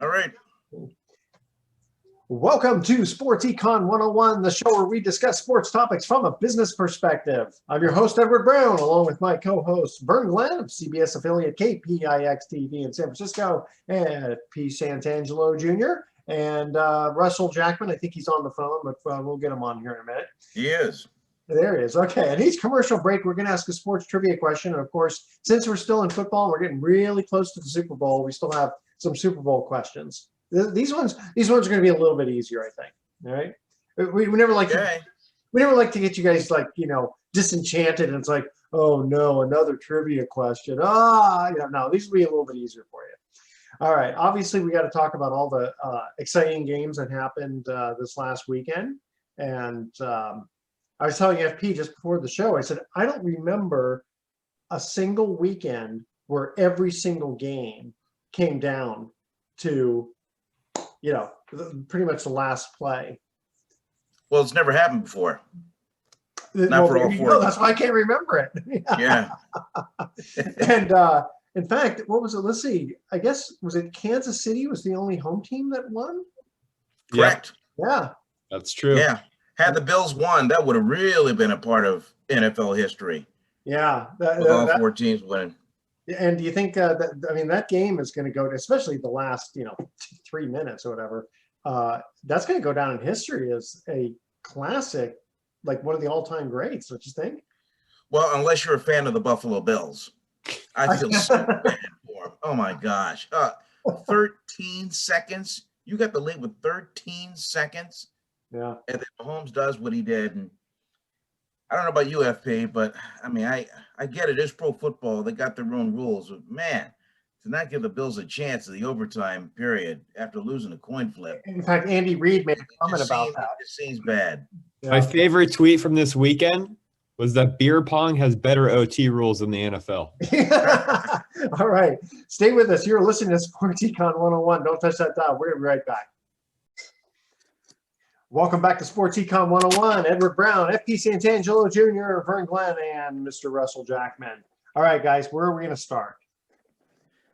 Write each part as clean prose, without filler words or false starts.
All right. Welcome to Sports Econ 101, the show where we discuss sports topics from a business perspective. I'm your host, Edward Brown, along with my co-host, Vern Glenn of CBS affiliate KPIX-TV in San Francisco, and P. Santangelo Jr., and Russell Jackman. I think he's on the phone, but we'll get him on here in a minute. He is. There he is. Okay, and each commercial break, we're going to ask a sports trivia question. And of course, since we're still in football, we're getting really close to the Super Bowl. We still have some Super Bowl questions. These ones are going to be a little bit easier, I think. All right. We never like to get you guys disenchanted, and it's like, oh no, another trivia question. No, these will be a little bit easier for you. All right. Obviously, we got to talk about all the exciting games that happened this last weekend. And I was telling FP just before the show, I said, I don't remember a single weekend where every single game came down to pretty much the last play. Well, it's never happened before. Not for all four. No, that's why I can't remember it. Yeah. And in fact, what was it? Let's see. I guess, was it Kansas City was the only home team that won? Correct. Yeah. That's true. Yeah. Had the Bills won, that would have really been a part of NFL history. Yeah. With all four teams winning. And do you think that game is going to go to, especially the last 3 minutes or whatever, that's going to go down in history as a classic, like one of the all-time greats, don't you think? Well, unless you're a fan of the Buffalo Bills. I feel so bad for them. Oh my gosh. 13 seconds. You got the lead with 13 seconds. Yeah. And then Mahomes does what he did. And I don't know about you, FP, but I mean, I get it. It's pro football. They got their own rules. But man, to not give the Bills a chance in the overtime period after losing a coin flip. In fact, Andy Reid made a comment about that. It seems bad. Yeah. My favorite tweet from this weekend was that beer pong has better OT rules than the NFL. All right. Stay with us. You're listening to Sports Econ 101. Don't touch that dial. We're going to be right back. Welcome back to Sports Econ 101. Edward Brown, FP Santangelo Jr., Vern Glenn, and Mr. Russell Jackman. All right, guys, where are we going to start?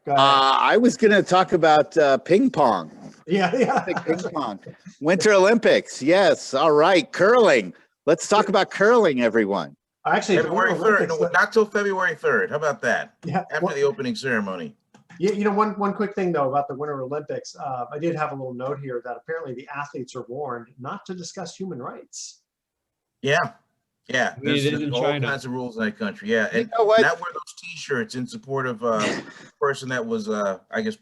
Go ahead. I was going to talk about ping pong. Yeah. Ping pong. Winter Olympics. Yes. All right. Curling. Let's talk about curling, everyone. Actually, February 3rd. No, not till February 3rd. How about that? Yeah. After the opening ceremony. One quick thing, though, about the Winter Olympics. I did have a little note here that apparently the athletes are warned not to discuss human rights. Yeah. There's all China. kinds of rules in that country. Yeah. And You know what? not wear those T-shirts in support of a person that was,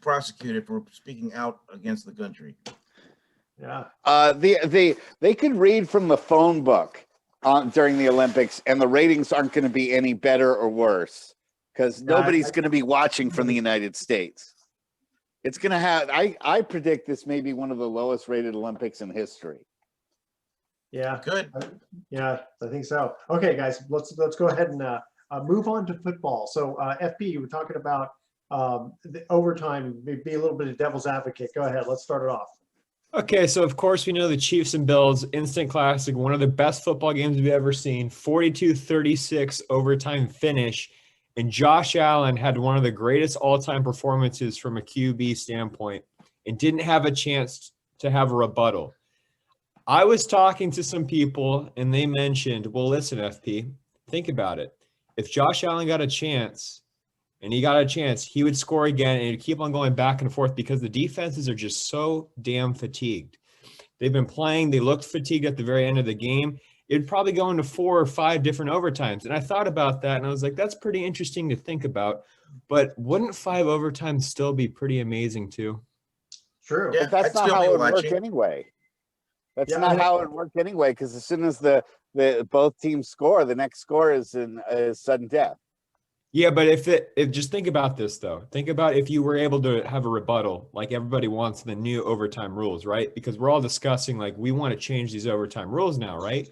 prosecuted for speaking out against the country. Yeah. They could read from the phone book during the Olympics, and the ratings aren't going to be any better or worse because nobody's going to be watching from the United States. It's going to have. I predict this may be one of the lowest rated Olympics in history. Yeah. Good. Yeah, I think so. Okay, guys, let's go ahead and move on to football. So, FP, you were talking about the overtime. Be a little bit of devil's advocate. Go ahead. Let's start it off. Okay, so of course we know the Chiefs and Bills, instant classic, one of the best football games we've ever seen, 42-36 overtime finish. And Josh Allen had one of the greatest all-time performances from a QB standpoint and didn't have a chance to have a rebuttal. I was talking to some people, and they mentioned, well, listen, FP, think about it. If Josh Allen got a chance, and he would score again, and it'd keep on going back and forth because the defenses are just so damn fatigued. They've been playing. They looked fatigued at the very end of the game. It'd probably go into 4 or 5 different overtimes. And I thought about that, and I was like, that's pretty interesting to think about. But wouldn't 5 overtimes still be pretty amazing, too? True. Yeah, But that's I'd not still how be it would work watching. anyway. That's Yeah, not how it would work anyway, because as soon as the both teams score, the next score is sudden death. Yeah, but if just think about this, though. Think about if you were able to have a rebuttal like everybody wants the new overtime rules, right? Because we're all discussing, like, we want to change these overtime rules now, right?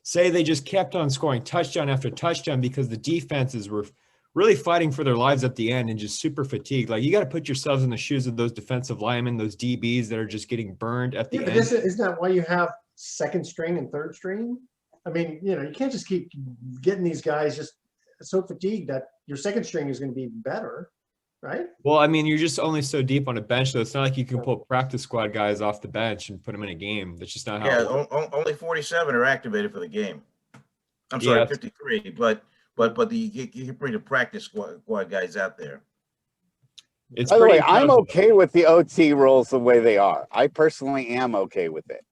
Say they just kept on scoring touchdown after touchdown because the defenses were really fighting for their lives at the end and just super fatigued. Like, you got to put yourselves in the shoes of those defensive linemen, those DBs that are just getting burned at the end. Isn't that why you have second string and third string? I mean, you can't just keep getting these guys just so fatigued that your second string is going to be better. right? Well, I mean, you're just only so deep on a bench, though. It's not like you can pull practice squad guys off the bench and put them in a game. That's just not how Yeah, it works. only 47 are activated for the game. I'm Yeah, sorry, 53, but you can bring the practice squad guys out there. it's By the way, pretty I'm tough. okay with the OT rules the way they are. I personally am okay with it.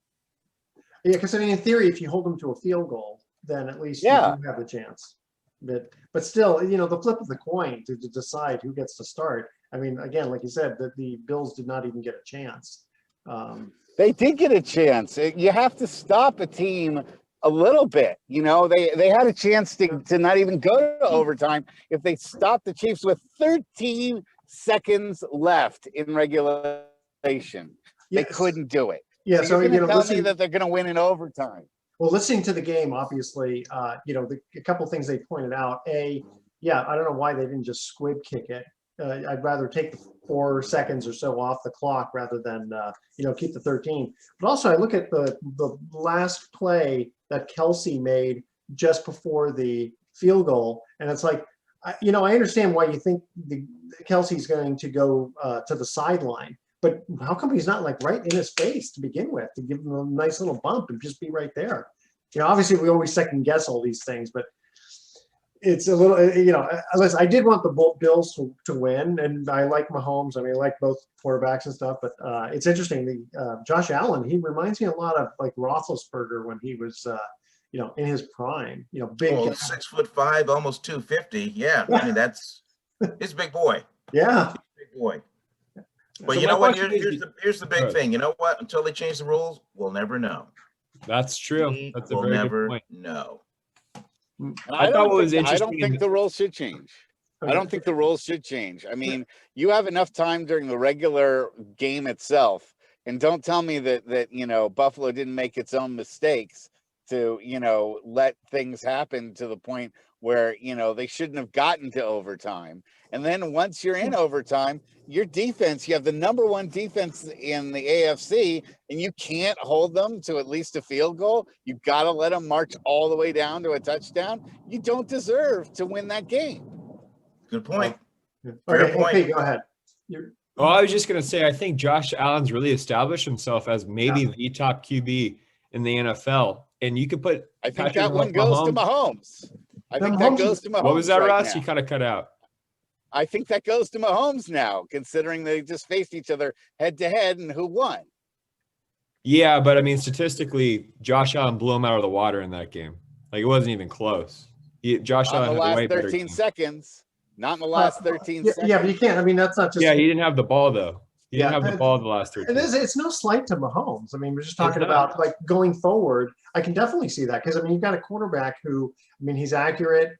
Yeah, because I mean, in theory, if you hold them to a field goal, then at least Yeah. you do have the chance. But still, you know, the flip of the coin to decide who gets to start. I mean, again, like you said, the Bills did not even get a chance. They did get a chance. You have to stop a team a little bit. You know, they had a chance to not even go to overtime if they stopped the Chiefs with 13 seconds left in regulation. They Yes. couldn't do it. Yeah, so you're you going to know, tell me listening, that they're going to win in overtime. well, listening to the game, obviously, you know, a couple things they pointed out. Yeah, I don't know why they didn't just squib kick it. I'd rather take the 4 seconds or so off the clock rather than you know, keep the 13. But also, I look at the last play that Kelsey made just before the field goal, and it's like, you know, I understand why you think Kelsey's going to go to the sideline, but how come he's not like right in his face to begin with, to give him a nice little bump and just be right there? You know, obviously we always second guess all these things, but it's a little, you know, listen, I did want the Bills to win, and I like Mahomes. I mean, I like both quarterbacks and stuff, but it's interesting. Josh Allen, he reminds me a lot of like Roethlisberger when he was, you know, in his prime. You know, big, 6'5", almost 250. Yeah, I mean he's a big boy. Yeah, Big boy. But So you my know what? question Here's the big thing. You know what? Until they change the rules, we'll never know. That's true. We That's a will very good never point. know. I thought what was I interesting don't think the rules should change. I don't think the rules should change. I mean, you have enough time during the regular game itself, and don't tell me that you know, Buffalo didn't make its own mistakes to, you know, let things happen to the point where, you know, they shouldn't have gotten to overtime. And then once you're in overtime, your defense, you have the #1 defense in the AFC, and you can't hold them to at least a field goal. You've got to let them march all the way down to a touchdown. You don't deserve to win that game. Good point. Okay, Fair point. hey, go ahead. Well, I was just going to say, I think Josh Allen's really established himself as maybe the top QB in the NFL. And you could put I think Patrick that one goes to Mahomes. I think that goes to Mahomes. What was that, right Russ? now. You kind of cut out. I think that goes to Mahomes now, considering they just faced each other head to head and who won. Yeah, but I mean, statistically, Josh Allen blew him out of the water in that game. Like, it wasn't even close. Josh Not Allen in the had a way last better 13 game. seconds. Not in the last 13 Yeah, seconds. yeah, but you can't. I mean, that's not just. Yeah, he didn't have the ball, though. He didn't Yeah, have the ball the last 13. It's no slight to Mahomes. I mean, we're just talking It's about like going forward. I can definitely see that because I mean, you've got a quarterback who, I mean, he's accurate,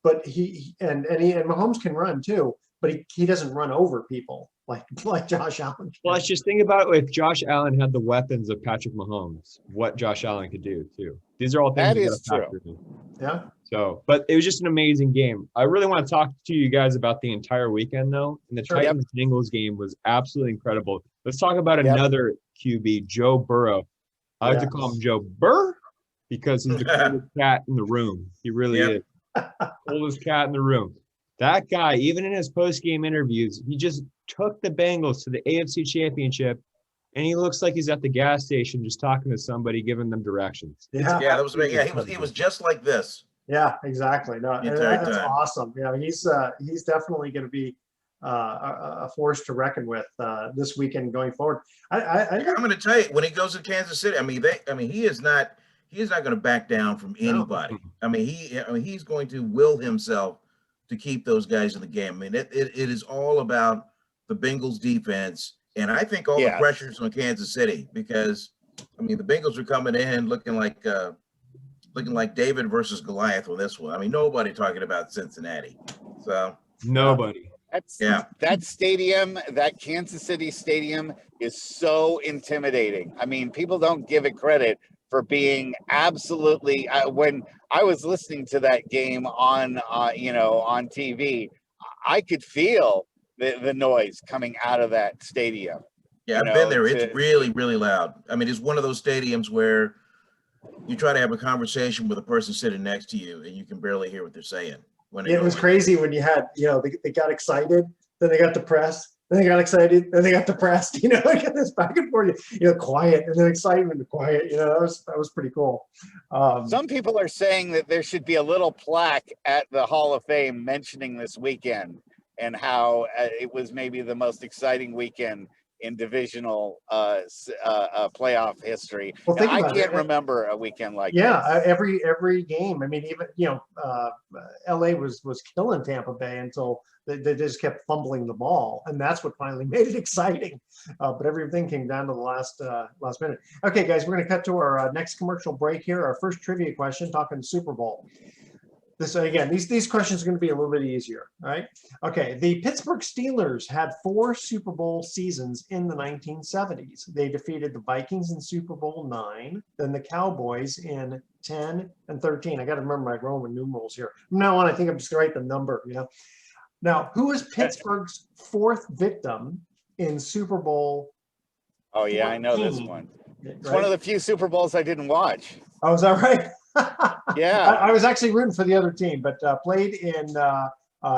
but and Mahomes can run too, but he doesn't run over people like Josh Allen can. Well, let's just think about if Josh Allen had the weapons of Patrick Mahomes, what Josh Allen could do too. These are all things That you is gotta true. factor in. Yeah. So, but it was just an amazing game. I really want to talk to you guys about the entire weekend, though. And the Sure. Titans-Bengals game was absolutely incredible. Let's talk about Yep. another QB, Joe Burrow. I like to call him Joe Burr because he's the coolest cat in the room. He really is. Coolest cat in the room. That guy, even in his post-game interviews, he just took the Bengals to the AFC Championship, and he looks like he's at the gas station just talking to somebody, giving them directions. Yeah. Yeah, that was yeah. He was just like this. Yeah, exactly. No, The entire that's time. awesome. Yeah, he's definitely going to be a force to reckon with this weekend going forward. I'm going to tell you, when he goes to Kansas City, I mean, he is not going to back down from anybody. I mean, he's going to will himself to keep those guys in the game. I mean, it is all about the Bengals defense, and I think all the pressure's on Kansas City because, I mean, the Bengals are coming in looking like David versus Goliath with this one. I mean, nobody talking about Cincinnati. So nobody. That stadium, that Kansas City stadium is so intimidating. I mean, people don't give it credit for being absolutely when I was listening to that game on on TV, I could feel the noise coming out of that stadium. Yeah, I've been there. It's really, really loud. I mean, it's one of those stadiums where you try to have a conversation with a person sitting next to you and you can barely hear what they're saying. It was crazy when you had, they got excited then they got depressed, then they got excited, then they got depressed. You know, like this back and forth. You know, quiet and then excitement, quiet. You know, that was pretty cool. Some people are saying that there should be a little plaque at the Hall of Fame mentioning this weekend and how it was maybe the most exciting weekend in divisional playoff history. Well, think I about can't it. remember a weekend like Yeah, this. every game. I mean, even LA was killing Tampa Bay until they just kept fumbling the ball, and that's what finally made it exciting. But everything came down to the last minute. Okay, guys, we're going to cut to our next commercial break here. Our first trivia question, talking Super Bowl. This again, these questions are going to be a little bit easier. All right. Okay. The Pittsburgh Steelers had 4 Super Bowl seasons in the 1970s. They defeated the Vikings in Super Bowl 9, then the Cowboys in 10 and 13. I got to remember my Roman numerals here. From now on, I think I'm just going to write the number. You know. Now, who was Pittsburgh's 4th victim in Super Bowl? Oh yeah, 14? I know this one. It's one of the few Super Bowls I didn't watch. Oh, is that right? Yeah, I was actually rooting for the other team, but played in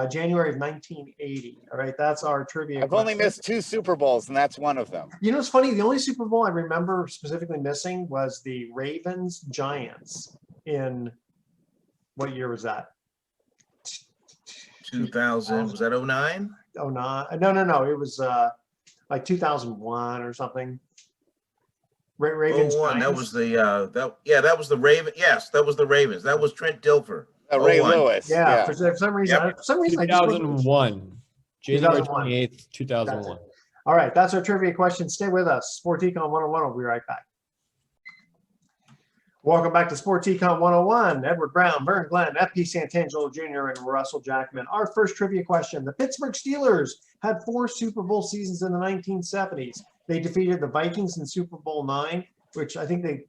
January of 1980. All right, that's our trivia. I've only missed 2 Super Bowls, and that's one of them. You know, it's funny. The only Super Bowl I remember specifically missing was the Ravens Giants in what year was that? 2000. Was that 09? 09? No. It was like 2001 or something. Ravens. 01. That was the that was the Raven. Yes, that was the Ravens. That was Trent Dilfer. Ray Lewis. Yeah. For some reason, Yep. 2001. January 28th, 2001. All right, that's our trivia question. Stay with us. Sports Econ 101. We'll be right back. Welcome back to Sports Econ 101. Edward Brown, Vern Glenn, F.P. Santangelo Jr., and Russell Jackman. Our first trivia question. The Pittsburgh Steelers had 4 Super Bowl seasons in the 1970s. They defeated the Vikings in Super Bowl 9, which I think they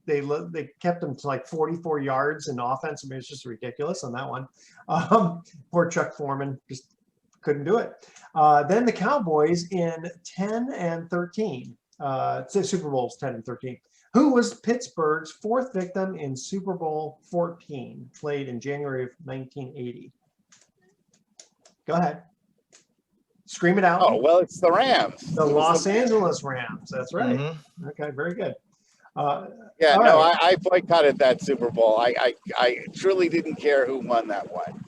kept them to like 44 yards in offense. I mean, it's just ridiculous on that one. Poor Chuck Foreman just couldn't do it. Then the Cowboys in 10 and 13. Super Bowls 10 and 13. Who was Pittsburgh's 4th victim in Super Bowl 14, played in January of 1980? Go ahead. Scream it out. Oh, well, it's the Rams. The Los Angeles Rams. That's right. Mm-hmm. Okay, very good. I boycotted that Super Bowl. I truly didn't care who won that one.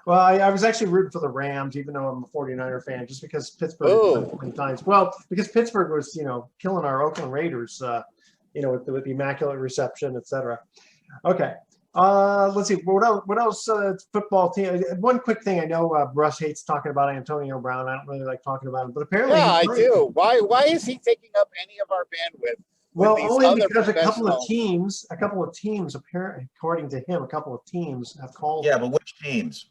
Well, I was actually rooting for the Rams, even though I'm a 49er fan, just because Pittsburgh won 20 times. Well, because Pittsburgh was, killing our Oakland Raiders, with the immaculate reception, etc. Okay. Let's see. What else? Football team. One quick thing. I know Russ hates talking about Antonio Brown. I don't really like talking about him, but apparently, yeah, I do. Why is he taking up any of our bandwidth? Well, only because a couple of teams, apparently, according to him, a couple of teams have called. Yeah, but which teams?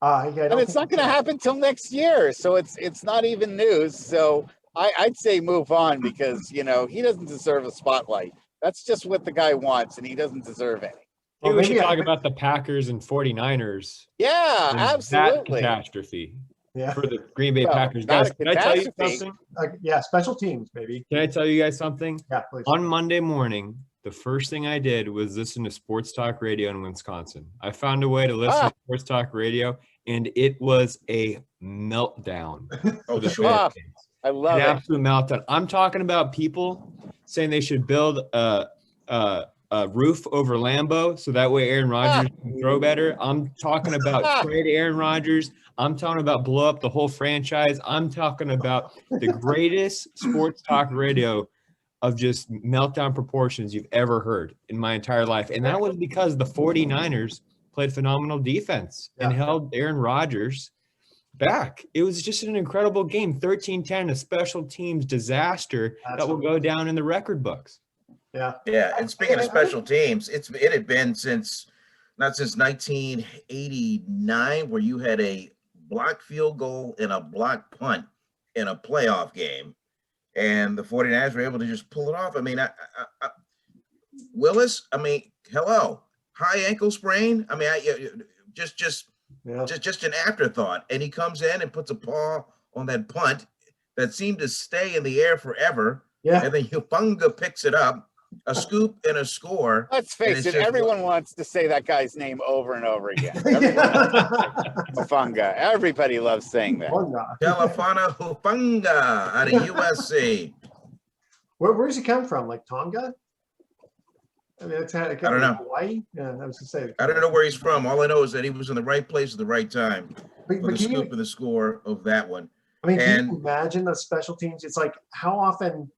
And it's not going to happen till next year, so it's not even news. So I'd say move on because he doesn't deserve a spotlight. That's just what the guy wants, and he doesn't deserve any. Well, we should talk about the Packers and 49ers. Yeah, absolutely. That catastrophe. Yeah. For the Green Bay Packers. Guys, can I tell you something? Yeah, special teams, baby. Can I tell you guys something? Yeah, please. On Monday morning, the first thing I did was listen to sports talk radio in Wisconsin. I found a way to listen to sports talk radio, and it was a meltdown. Oh, sure. I love it. An absolute meltdown. I'm talking about people saying they should build a roof over Lambeau so that way Aaron Rodgers can throw better. I'm talking about trade Aaron Rodgers. I'm talking about blow up the whole franchise. I'm talking about the greatest sports talk radio of just meltdown proportions you've ever heard in my entire life. And that was because the 49ers played phenomenal defense and held Aaron Rodgers back. It was just an incredible game. 13-10, a special teams disaster that will go down in the record books. Yeah. And speaking of special teams, it had been not since 1989 where you had a blocked field goal and a blocked punt in a playoff game, and the 49ers were able to just pull it off. I mean, Willis. I mean, hello, high ankle sprain. I mean, just an afterthought, and he comes in and puts a paw on that punt that seemed to stay in the air forever. Yeah, and then Hufunga picks it up. a scoop and a score. Let's and face it's it, just everyone wants to say that guy's name over and over again. Everyone wants to say Hufanga. Everybody loves saying that. Telefana Hufanga out of USC. Where's he come from? Like Tonga? I mean, I don't know. Hawaii? Yeah, I was gonna say. I don't know where he's from. All I know is that he was in the right place at the right time for the scoop and the score of that one. I mean, can you imagine the special teams? It's like, how often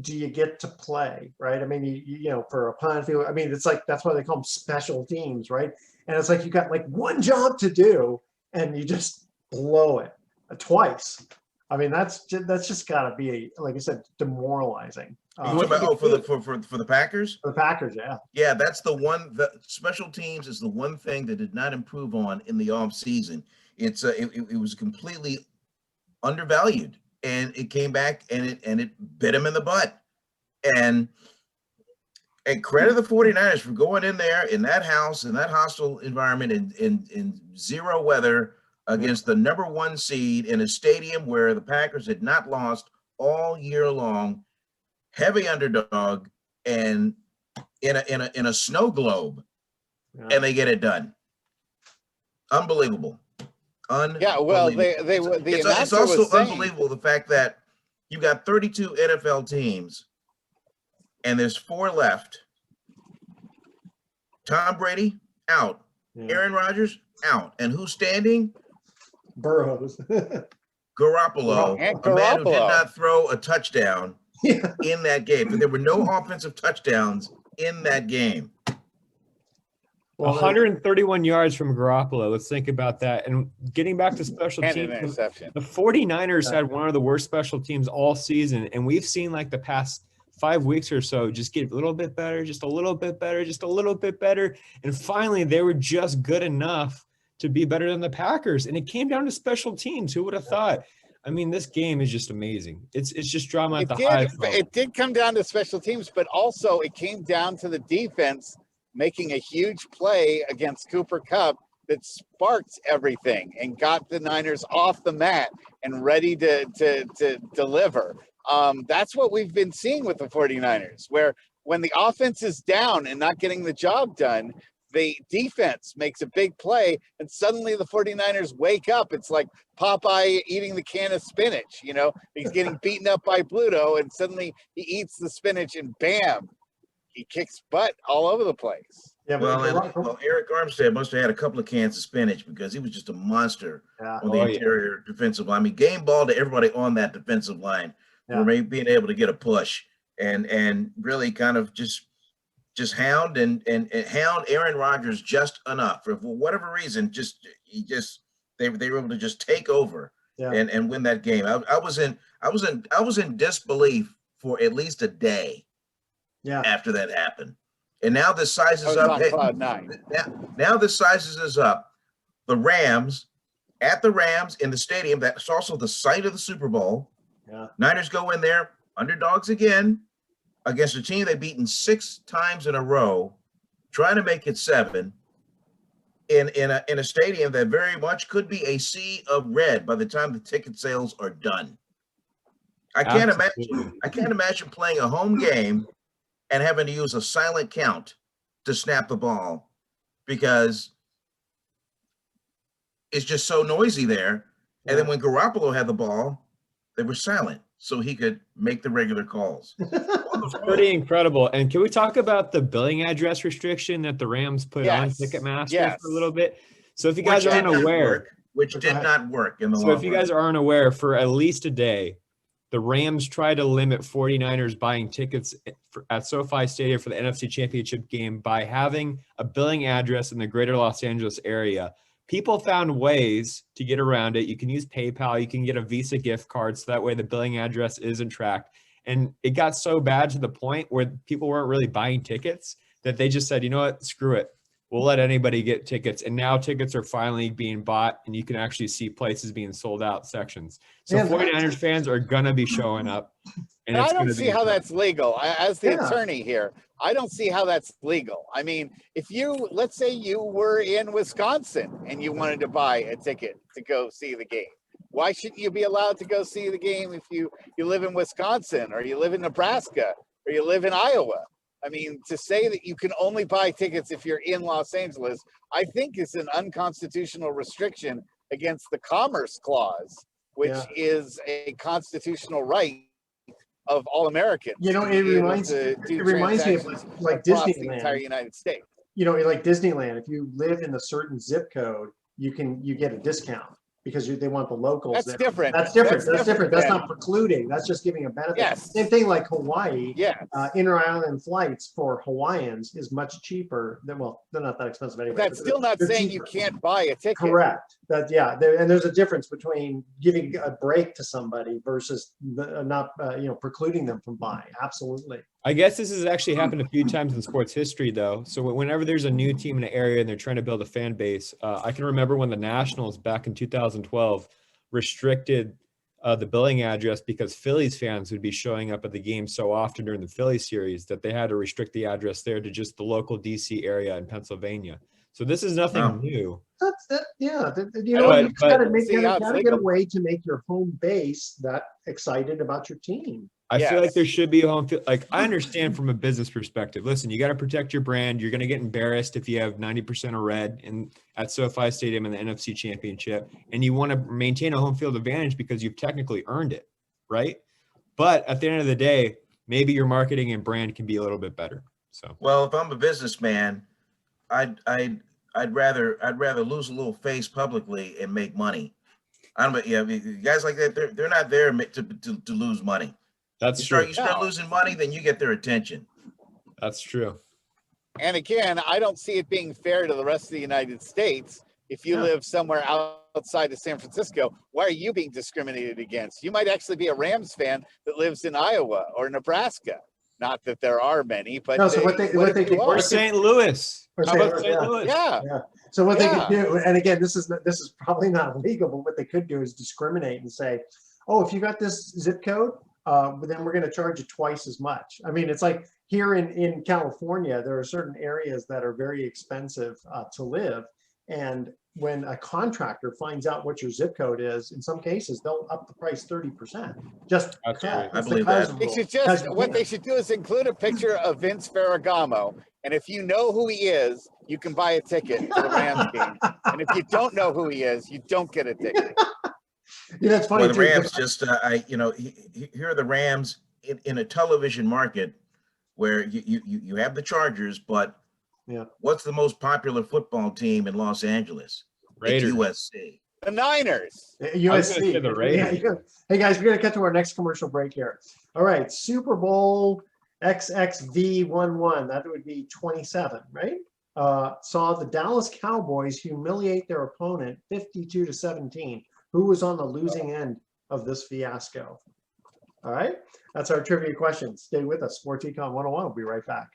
do you get to play, right? I mean, you know, for a punt, I mean, it's like, that's why they call them special teams, right? And it's like, you got like one job to do and you just blow it twice. I mean, that's just gotta be, like I said, demoralizing. For the Packers? For the Packers, yeah. Yeah, that's the one. The special teams is the one thing that did not improve on in the off season. It was completely undervalued, and it came back and it bit him in the butt. And credit the 49ers for going in there in that house, in that hostile environment, in zero weather against the #1 seed in a stadium where the Packers had not lost all year long, heavy underdog, and in a snow globe, and they get it done. Unbelievable. Yeah, well, it's also unbelievable the fact that you got 32 NFL teams and there's 4 left. Tom Brady out, Aaron Rodgers out, and who's standing? Burrows. Garoppolo, a man who did not throw a touchdown in that game. But there were no offensive touchdowns in that game. 131 yards from Garoppolo. Let's think about that. And getting back to special teams, the 49ers had one of the worst special teams all season. And we've seen like the past 5 weeks or so just get a little bit better, just a little bit better, just a little bit better. And finally, they were just good enough to be better than the Packers. And it came down to special teams. Who would have thought? I mean, this game is just amazing. It's just drama at the highest level. It did come down to special teams, but also it came down to the defense making a huge play against Cooper Kupp that sparked everything and got the Niners off the mat and ready to deliver. That's what we've been seeing with the 49ers, where when the offense is down and not getting the job done, the defense makes a big play and suddenly the 49ers wake up. It's like Popeye eating the can of spinach, you know, he's getting beaten up by Pluto and suddenly he eats the spinach and bam, he kicks butt all over the place. Yeah, well, Eric Armstead must have had a couple of cans of spinach because he was just a monster on the interior defensive line. I mean, game ball to everybody on that defensive line for being able to get a push and really kind of just hound and hound Aaron Rodgers just enough for whatever reason. They were able to just take over and win that game. I was in disbelief for at least a day. After that happened, and now this sizes up. Now this sizes us up. The Rams in the stadium. That's also the site of the Super Bowl. Niners go in there, underdogs again, against a team they've beaten 6 times in a row, trying to make it 7 in a stadium that very much could be a sea of red by the time the ticket sales are done. I can't imagine playing a home game and having to use a silent count to snap the ball because it's just so noisy there. And then when Garoppolo had the ball, they were silent so he could make the regular calls. It's pretty incredible. And can we talk about the billing address restriction that the Rams put on Ticketmaster for a little bit? So if you guys aren't aware, which did not work in the long run. So if you guys aren't aware, for at least a day, the Rams tried to limit 49ers buying tickets at SoFi Stadium for the NFC Championship game by having a billing address in the greater Los Angeles area. People found ways to get around it. You can use PayPal. You can get a Visa gift card so that way the billing address isn't tracked. And it got so bad to the point where people weren't really buying tickets that they just said, you know what, screw it. We'll let anybody get tickets. And now tickets are finally being bought and you can actually see places being sold out sections. So 49ers fans are going to be showing up. And I don't see how that's legal. As the attorney here, I don't see how that's legal. I mean, if let's say you were in Wisconsin and you wanted to buy a ticket to go see the game. Why shouldn't you be allowed to go see the game if you live in Wisconsin or you live in Nebraska or you live in Iowa? I mean, to say that you can only buy tickets if you're in Los Angeles, I think is an unconstitutional restriction against the Commerce Clause, which Yeah. is a constitutional right of all Americans. You know, to it be able reminds to do me of transactions like across the entire Disneyland. United States. You know, like Disneyland, if you live in a certain zip code, you get a discount because they want the locals That's there. different. That's different. That's different. That's than- not precluding. That's just giving a benefit. Yes. Same thing like Hawaii. Yes. Inter-island flights for Hawaiians is much cheaper than, well, they're not that expensive anyway. That's still not they're saying cheaper. you can't buy a ticket. Correct. That and there's a difference between giving a break to somebody versus not precluding them from buying. Absolutely. I guess this has actually happened a few times in sports history, though. So whenever there's a new team in an area and they're trying to build a fan base, I can remember when the Nationals back in 2012 restricted the billing address because Phillies fans would be showing up at the game so often during the Phillies series that they had to restrict the address there to just the local DC area in Pennsylvania. So this is nothing new. That's that. Yeah. You gotta get a way to make your home base that excited about your team. I feel like there should be a home field. Like, I understand from a business perspective. Listen, you got to protect your brand. You're going to get embarrassed if you have 90% of red at SoFi Stadium in the NFC Championship, and you want to maintain a home field advantage because you've technically earned it, right? But at the end of the day, maybe your marketing and brand can be a little bit better. So, well, if I'm a businessman, I'd rather lose a little face publicly and make money. I don't. Yeah, guys like that, they're not there to lose money. That's true. You start losing money, then you get their attention. That's true. And again, I don't see it being fair to the rest of the United States. If you live somewhere outside of San Francisco, why are you being discriminated against? You might actually be a Rams fan that lives in Iowa or Nebraska. Not that there are many, but no, so what they could or St. Louis. Or How about St. Louis? Yeah. So what they could do, and again, this is probably not legal, but what they could do is discriminate and say, oh, if you got this zip code, then we're going to charge you twice as much. I mean, it's like here in California, there are certain areas that are very expensive to live. And when a contractor finds out what your zip code is, in some cases, they'll up the price 30%. Just That's right. I believe that. They should just, what they should do is include a picture of Vince Ferragamo. And if you know who he is, you can buy a ticket to the Rams game. And if you don't know who he is, you don't get a ticket. Yeah, it's funny. Well, the Rams here are the Rams in a television market where you have the Chargers, but what's the most popular football team in Los Angeles? Raiders. It's USC. The Niners. USC. The Raiders. Hey guys, we're gonna cut to our next commercial break here. All right, Super Bowl XXV11. That would be 27, right? Saw the Dallas Cowboys humiliate their opponent 52-17. Who was on the losing end of this fiasco? All right, that's our trivia question. Stay with us. Sports Econ 101. We'll be right back.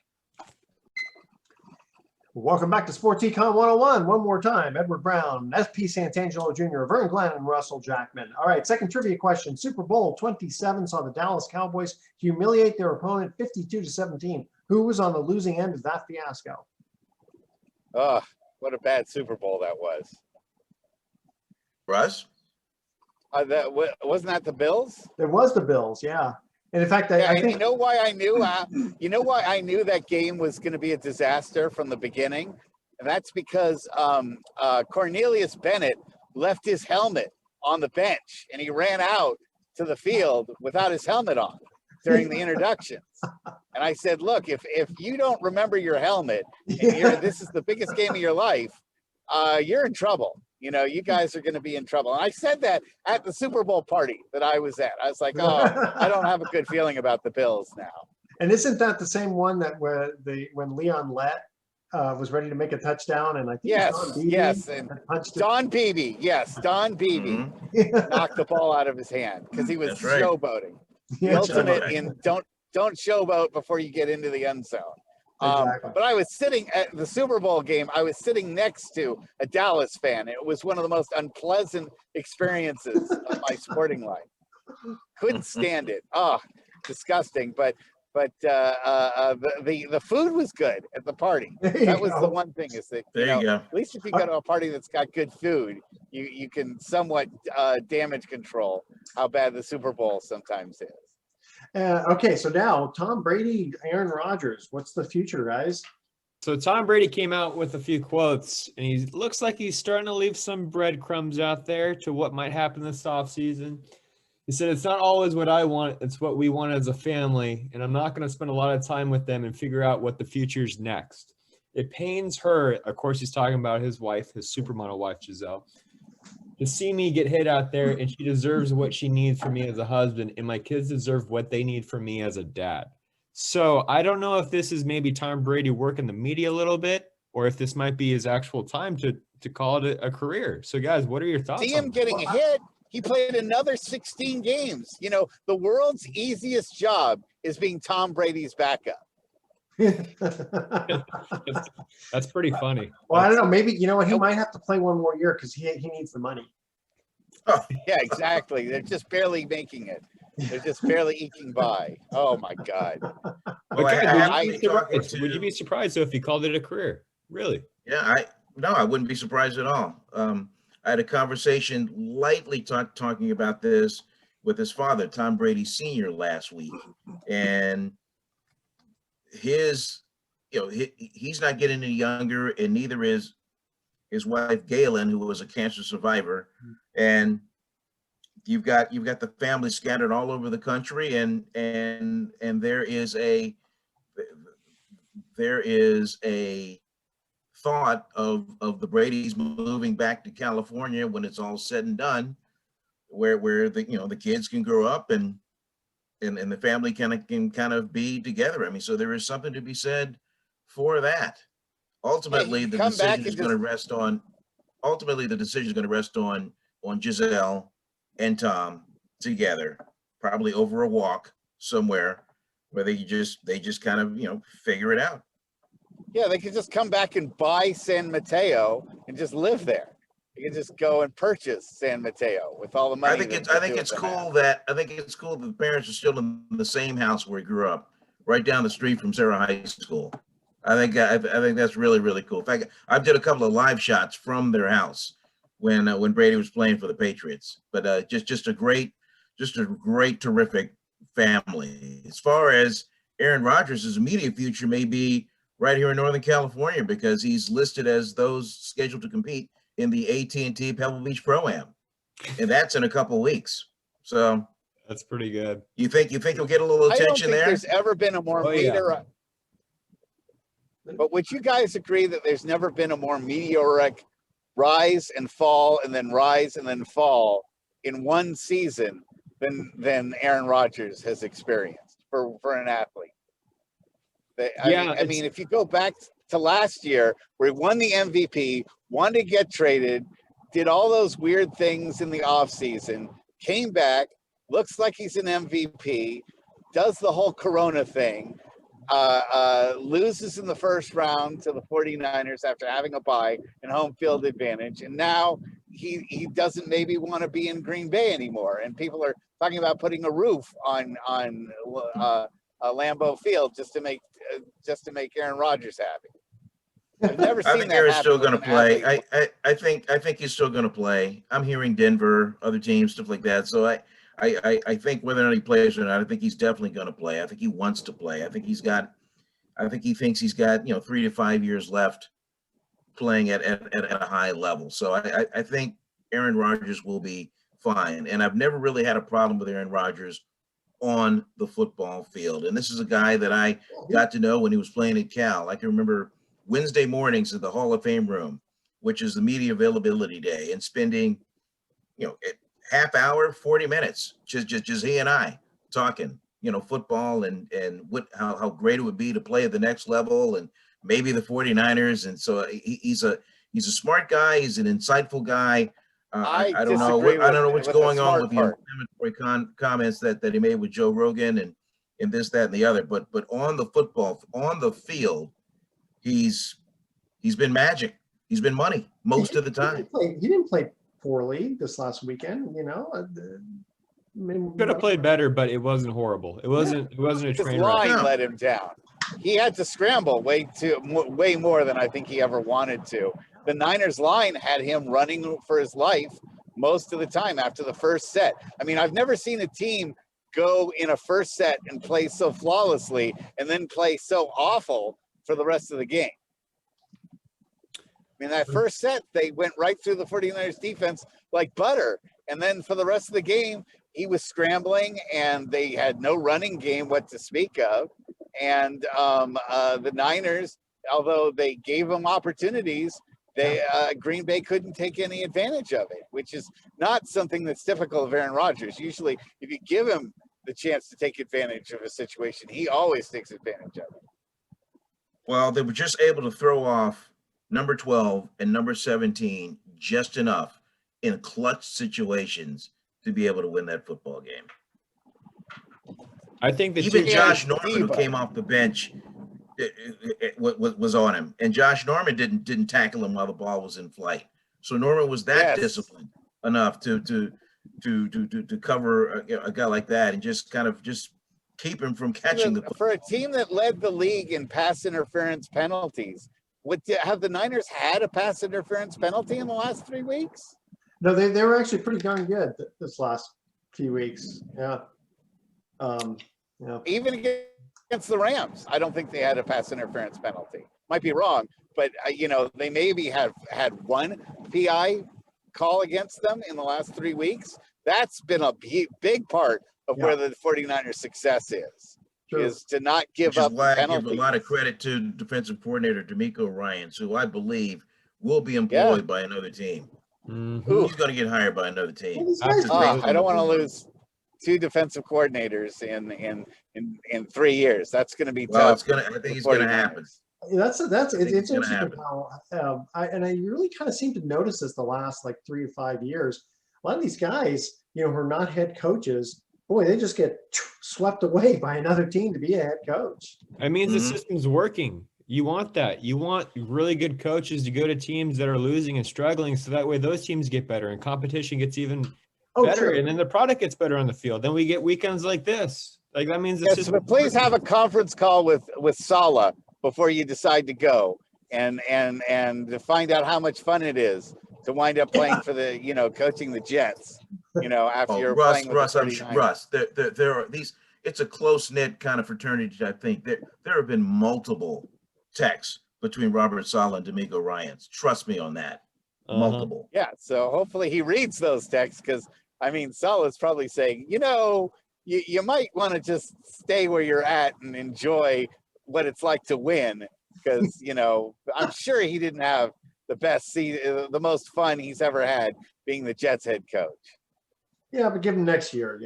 Welcome back to Sports Econ 101. One more time. Edward Brown, SP Santangelo Jr., Vern Glenn, and Russell Jackman. All right, second trivia question. Super Bowl 27 saw the Dallas Cowboys humiliate their opponent 52-17. Who was on the losing end of that fiasco? Oh, what a bad Super Bowl that was. Russ? Wasn't that the Bills? It was the Bills, yeah. And in fact, I think you know why I knew. You know why I knew that game was going to be a disaster from the beginning, and that's because Cornelius Bennett left his helmet on the bench, and he ran out to the field without his helmet on during the introductions. And I said, "Look, if you don't remember your helmet, and this is the biggest game of your life, you're in trouble. You know, you guys are going to be in trouble." And I said that at the Super Bowl party that I was at. I was like, oh, I don't have a good feeling about the Bills now. And isn't that the same one that when Leon Lett was ready to make a touchdown, and I think Don Beebe knocked the ball out of his hand because he was showboating. The ultimate in don't showboat before you get into the end zone. Exactly. But I was sitting at the Super Bowl game. I was sitting next to a Dallas fan. It was one of the most unpleasant experiences of my sporting life. Couldn't stand it. Oh, disgusting. But the food was good at the party. That was the one thing is that you go. At least if you go to a party that's got good food, you can somewhat damage control how bad the Super Bowl sometimes is. Okay, so now Tom Brady, Aaron Rodgers. What's the future, guys? So Tom Brady came out with a few quotes, and he looks like he's starting to leave some breadcrumbs out there to what might happen this offseason. He said, "It's not always what I want, it's what we want as a family, and I'm not going to spend a lot of time with them and figure out what the future's next. It pains her," of course he's talking about his wife, his supermodel wife, Giselle, "to see me get hit out there, and she deserves what she needs from me as a husband, and my kids deserve what they need from me as a dad." So I don't know if this is maybe Tom Brady working the media a little bit, or if this might be his actual time to call it a career. So guys, what are your thoughts? See him getting hit. He played another 16 games. You know, the world's easiest job is being Tom Brady's backup. That's pretty funny. Well, I don't know. Maybe, you know what? He might have to play one more year because he needs the money. Yeah, exactly. They're just barely making it. They're just barely eking by. Oh my God. Well, Would you be surprised though if he called it a career? Really? Yeah, I wouldn't be surprised at all. I had a conversation lightly talking about this with his father, Tom Brady Sr., last week, and he's not getting any younger, and neither is his wife Galen, who was a cancer survivor, and you've got the family scattered all over the country, and there is a thought of the Bradys moving back to California when it's all said and done, where the kids can grow up and the family can kind of be together. I mean, so there is something to be said for that. Ultimately, the decision is going to rest on Giselle and Tom together, probably over a walk somewhere where they just kind of figure it out. Yeah, they could just come back and buy San Mateo and just live there. You can just go and purchase San Mateo with all the money. I think it's cool that the parents are still in the same house where he grew up, right down the street from Sarah High School. I think that's really, really cool. In fact, I did a couple of live shots from their house when Brady was playing for the Patriots. But just a great, terrific family. As far as Aaron Rodgers' immediate future may be right here in Northern California, because he's listed as those scheduled to compete in the AT&T Pebble Beach Pro-Am, and that's in a couple of weeks. So that's pretty good. You think he'll get a little attention? I don't think there's ever been a more But would you guys agree that there's never been a more meteoric rise and fall and then rise and then fall in one season than Aaron Rodgers has experienced for an athlete? I mean, if you go back to last year, where he won the MVP, wanted to get traded, did all those weird things in the offseason, came back, looks like he's an MVP, does the whole Corona thing, loses in the first round to the 49ers after having a bye and home field advantage, and now he doesn't maybe want to be in Green Bay anymore, and people are talking about putting a roof on Lambeau Field just to make Aaron Rodgers happy. I've never seen that. Aaron's still going to play. I think he's still going to play. I'm hearing Denver, other teams, stuff like that. So I think whether or not he plays or not, I think he's definitely going to play. I think he wants to play. I think he thinks he's got 3 to 5 years left playing at a high level. So I think Aaron Rodgers will be fine. And I've never really had a problem with Aaron Rodgers on the football field. And this is a guy that I got to know when he was playing at Cal. I can remember Wednesday mornings at the Hall of Fame room, which is the media availability day, and spending, half hour, 40 minutes, just he and I talking, football and how great it would be to play at the next level and maybe the 49ers. And so he's a smart guy. He's an insightful guy. I don't know what's going on with the inflammatory comments that he made with Joe Rogan and this, that, and the other. But on the field, he's been magic. He's been money most of the time. He didn't play poorly this last weekend. Could have played better, but it wasn't horrible. It wasn't a train wreck. His line let him down. He had to scramble way more than I think he ever wanted to. The Niners line had him running for his life most of the time after the first set. I mean, I've never seen a team go in a first set and play so flawlessly and then play so awful for the rest of the game. I mean, that first set, they went right through the 49ers defense like butter. And then for the rest of the game, he was scrambling and they had no running game what to speak of. And the Niners, although they gave them opportunities, Green Bay couldn't take any advantage of it, which is not something that's typical of Aaron Rodgers. Usually, if you give him the chance to take advantage of a situation, he always takes advantage of it. Well, they were just able to throw off number 12 and number 17 just enough in clutch situations to be able to win that football game. I think that Even Josh Norman, who came off the bench, was on him, and Josh Norman didn't tackle him while the ball was in flight. So Norman was that disciplined enough to cover a guy like that and just kind of just keep him from catching the ball. For a team that led the league in pass interference penalties, have the Niners had a pass interference penalty in the last 3 weeks? No, they were actually pretty darn good this last few weeks. Yeah. Even against the Rams, I don't think they had a pass interference penalty. Might be wrong, but they maybe have had one PI call against them in the last 3 weeks. That's been a big part of where the 49ers' success is to not give up why penalties. I give a lot of credit to defensive coordinator D'Amico Ryans, who I believe will be employed by another team. Mm-hmm. He's going to get hired by another team. I don't want to lose 2 defensive coordinators in 3 years. That's going to be tough. I think it's going to happen. It's interesting how I really kind of seem to notice this the last like 3 to 5 years. A lot of these guys, who are not head coaches, boy, they just get swept away by another team to be a head coach. It means the system's working. You want that. You want really good coaches to go to teams that are losing and struggling, so that way those teams get better and competition gets even better, and then the product gets better on the field. Then we get weekends like this. Like that means the system. But please have a conference call with Saleh before you decide to go, and to find out how much fun it is to wind up playing for the coaching the Jets. After you're playing with Russ, the 49ers. Russ, there are these. It's a close knit kind of fraternity. I think there have been multiple texts between Robert Saleh and D'Amico Ryans. Trust me on that. Multiple. Yeah. So hopefully he reads those texts, because Saleh's probably saying, you might want to just stay where you're at and enjoy what it's like to win, because I'm sure he didn't have the most fun he's ever had being the Jets head coach. Yeah, but give him next year,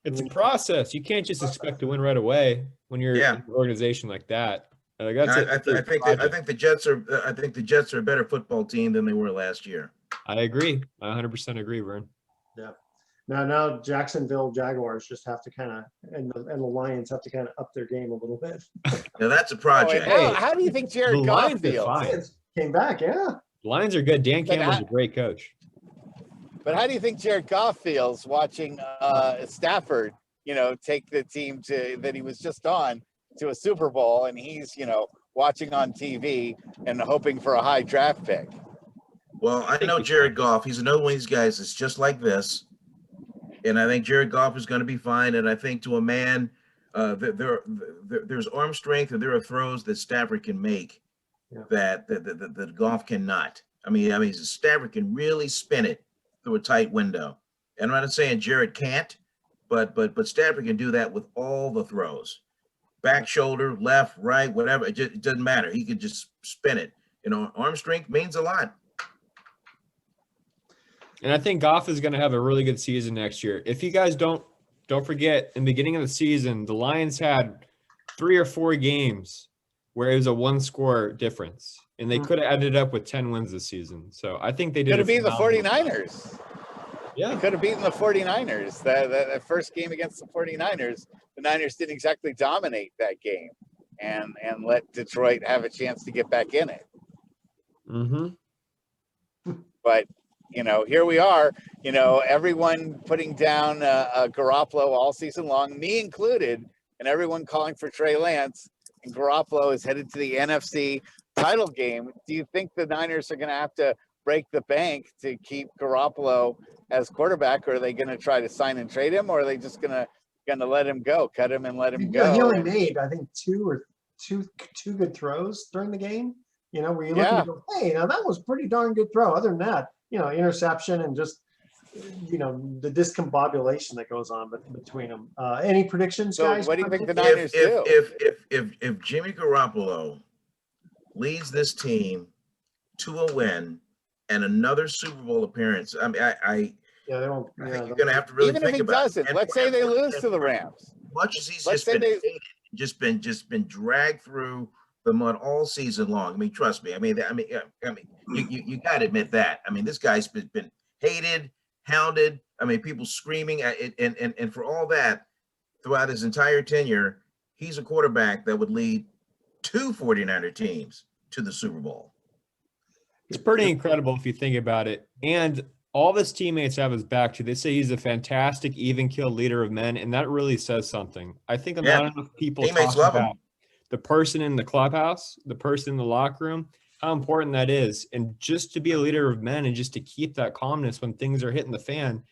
It's a process. You can't just expect to win right away when you're in an organization like that. Like I think the Jets are a better football team than they were last year. I agree. I 100% agree, Vern. Yeah. Now Jacksonville Jaguars just have to kind of, and the Lions have to kind of up their game a little bit. Now that's a project. How do you think Jared Goff feels? Came back, yeah. The Lions are good. Dan Campbell's a great coach. But how do you think Jared Goff feels watching Stafford, take the team that he was just on to a Super Bowl, and he's, watching on TV and hoping for a high draft pick? Well, I know Jared Goff. He's another one of these guys that's just like this. And I think Jared Goff is going to be fine. And I think to a man, there's arm strength, and there are throws that Stafford can make that Goff cannot. Stafford can really spin it through a tight window. And I'm not saying Jared can't, but Stafford can do that with all the throws. Back shoulder, left, right, whatever. It doesn't matter. He can just spin it. Arm strength means a lot. And I think Goff is going to have a really good season next year. If you guys don't forget, in the beginning of the season, the Lions had 3 or 4 games where it was a 1-score difference, and they could have ended up with 10 wins this season. So I think they did. Could have beaten the 49ers. Yeah. They could have beaten the 49ers. That first game against the 49ers, the Niners didn't exactly dominate that game and let Detroit have a chance to get back in it. Mm-hmm. But, here we are, everyone putting down Garoppolo all season long, me included, and everyone calling for Trey Lance. And Garoppolo is headed to the NFC title game. Do you think the Niners are going to have to break the bank to keep Garoppolo as quarterback, or are they going to try to sign and trade him, or are they just going to Gonna let him go, cut him and let him Yeah, he go. only made, I think, two good throws during the game. Where you look and you go, hey, now that was pretty darn good throw. Other than that, interception and just, the discombobulation that goes on between them. Any predictions, So guys? what do you think the Niners do? If Jimmy Garoppolo leads this team to a win and another Super Bowl appearance, I mean, Yeah, they won't. I think you're going to have to really Even if think he about doesn't, it. let's say they lose to the Rams. Much as he's Let's just say been hated, just been dragged through the mud all season long. I mean, trust me. I mean, you got to admit that. I mean, this guy's been hated, hounded. I mean, people screaming at it, and for all that, throughout his entire tenure, he's a quarterback that would lead two 49er teams to the Super Bowl. It's pretty incredible if you think about it. And all of his teammates have his back too. They say he's a fantastic, even keel leader of men, and that really says something. I think not enough people teammates talk love about him. The person in the clubhouse, the person in the locker room, how important that is. And just to be a leader of men and just to keep that calmness when things are hitting the fan,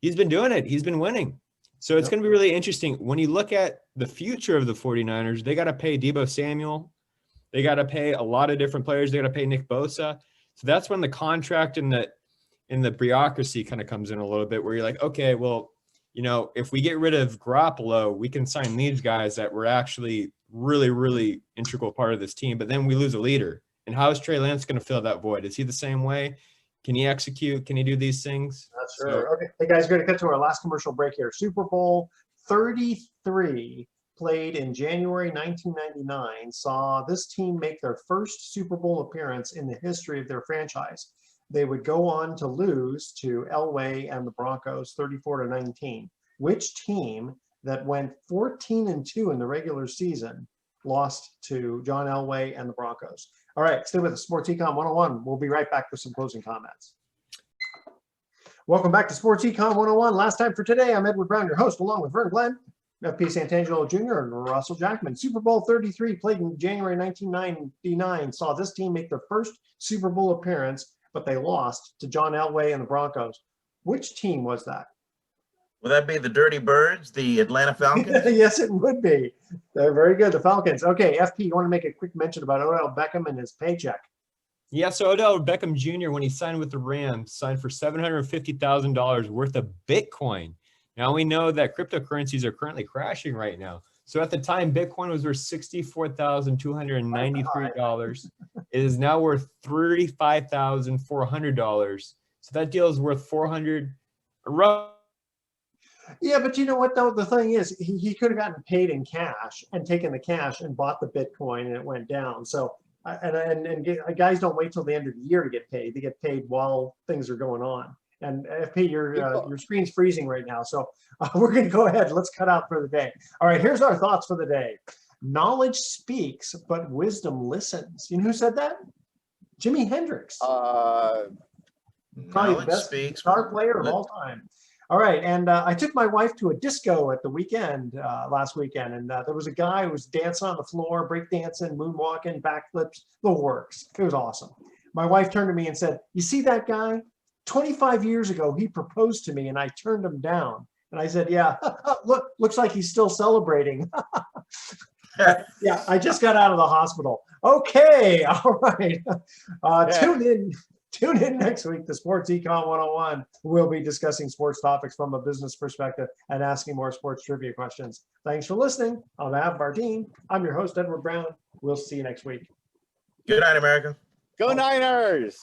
he's been doing it. He's been winning. So it's going to be really interesting. When you look at the future of the 49ers, they got to pay Deebo Samuel. They got to pay a lot of different players. They got to pay Nick Bosa. So that's when the contract and the bureaucracy kind of comes in a little bit, where you're like, okay, well, if we get rid of Garoppolo, we can sign these guys that were actually really, really integral part of this team. But then we lose a leader. And how is Trey Lance going to fill that void? Is he the same way? Can he execute? Can he do these things? That's sure. Okay. Hey, guys, we're going to cut to our last commercial break here. Super Bowl 33, played in January 1999, saw this team make their first Super Bowl appearance in the history of their franchise. They would go on to lose to Elway and the Broncos 34-19. Which team that went 14-2 in the regular season lost to John Elway and the Broncos? All right, stay with us. Sports Econ 101. We'll be right back for some closing comments. Welcome back to Sports Econ 101. Last time for today, I'm Edward Brown, your host, along with Vern Glenn, FP Santangelo Jr., and Russell Jackman. Super Bowl 33, played in January 1999, saw this team make their first Super Bowl appearance, but they lost to John Elway and the Broncos. Which team was that? Will that be the Dirty Birds, the Atlanta Falcons? Yes, it would be. They're very good, the Falcons. Okay, FP, you want to make a quick mention about Odell Beckham and his paycheck? Yeah, so Odell Beckham Jr., when he signed with the Rams, signed for $750,000 worth of Bitcoin. Now we know that cryptocurrencies are currently crashing right now. So at the time, Bitcoin was worth $64,293. It is now worth $35,400. So that deal is worth $400. Yeah, but you know what, though? The thing is, he could have gotten paid in cash and taken the cash and bought the Bitcoin, and it went down. So, and guys don't wait till the end of the year to get paid. They get paid while things are going on. And FP, your screen's freezing right now. So we're going to go ahead. Let's cut out for the day. All right, here's our thoughts for the day. Knowledge speaks, but wisdom listens. You know who said that? Jimi Hendrix. Probably the best guitar player of all time. All right, and I took my wife to a disco at the weekend, last weekend, and there was a guy who was dancing on the floor, breakdancing, moonwalking, backflips, the works. It was awesome. My wife turned to me and said, "You see that guy? 25 years ago, he proposed to me, and I turned him down." And I said, "Yeah, looks like he's still celebrating." Yeah, I just got out of the hospital. Okay, all right. Tune in next week to Sports Econ 101. We'll be discussing sports topics from a business perspective and asking more sports trivia questions. Thanks for listening. On behalf of our team, I'm your host, Edward Brown. We'll see you next week. Good night, America. Go Niners!